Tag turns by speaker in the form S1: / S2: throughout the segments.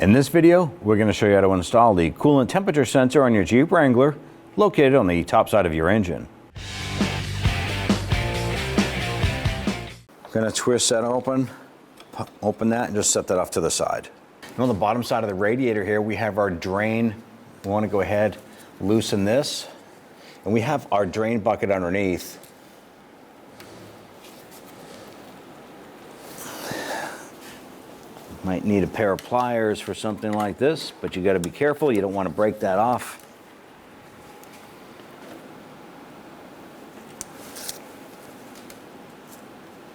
S1: In this video, we're going to show you how to install the coolant temperature sensor on your Jeep Wrangler, located on the top side of your engine. Going to twist that open that, and just set that off to the side. And on the bottom side of the radiator here, we have our drain. We want to go ahead, loosen this, and we have our drain bucket underneath. Might need a pair of pliers for something like this, but you got to be careful. You don't want to break that off.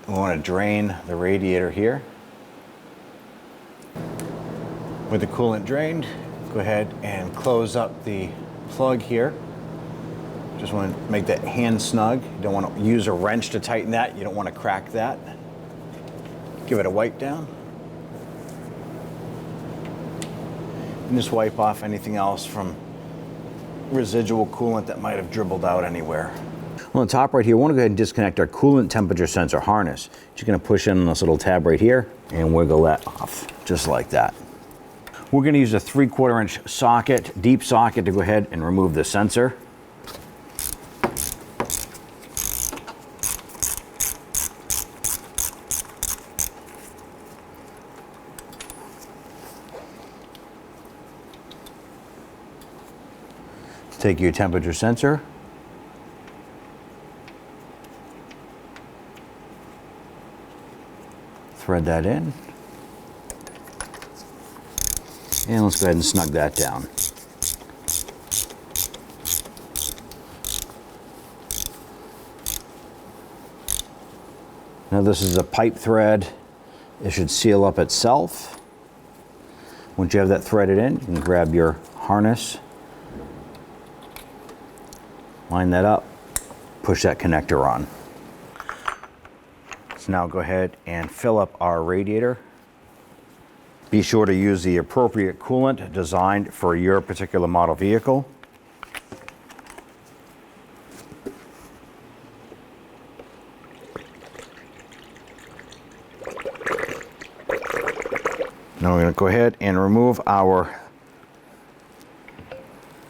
S1: We want to drain the radiator here. With the coolant drained, go ahead and close up the plug here. Just want to make that hand snug. You don't want to use a wrench to tighten that. You don't want to crack that. Give it a wipe down. And just wipe off anything else from residual coolant that might have dribbled out anywhere. On the top right here, we want to go ahead and disconnect our coolant temperature sensor harness. You're going to push in on this little tab right here and wiggle that off, just like that. We're going to use a 3/4 inch socket, deep socket, to go ahead and remove the sensor. Take your temperature sensor, thread that in, and let's go ahead and snug that down. Now this is a pipe thread. It should seal up itself. Once you have that threaded in, you can grab your harness, line that up, push that connector on. So now go ahead and fill up our radiator. Be sure to use the appropriate coolant designed for your particular model vehicle. Now we're going to go ahead and remove our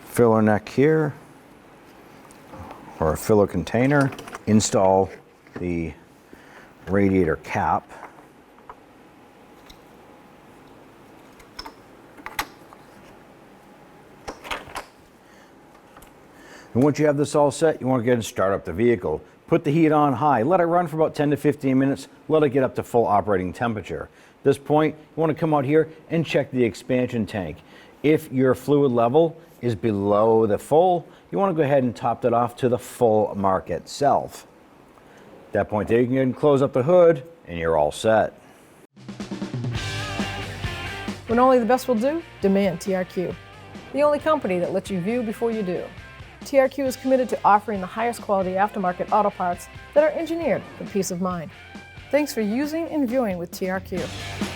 S1: filler neck here, or a filler container. Install the radiator cap. And once you have this all set, you want to go ahead and start up the vehicle. Put the heat on high, let it run for about 10 to 15 minutes, let it get up to full operating temperature. At this point, you want to come out here and check the expansion tank. If your fluid level is below the full, you want to go ahead and top that off to the full mark itself. At that point there, you can go ahead and close up the hood and you're all set.
S2: When only the best will do, demand TRQ. The only company that lets you view before you do. TRQ is committed to offering the highest quality aftermarket auto parts that are engineered for peace of mind. Thanks for using and viewing with TRQ.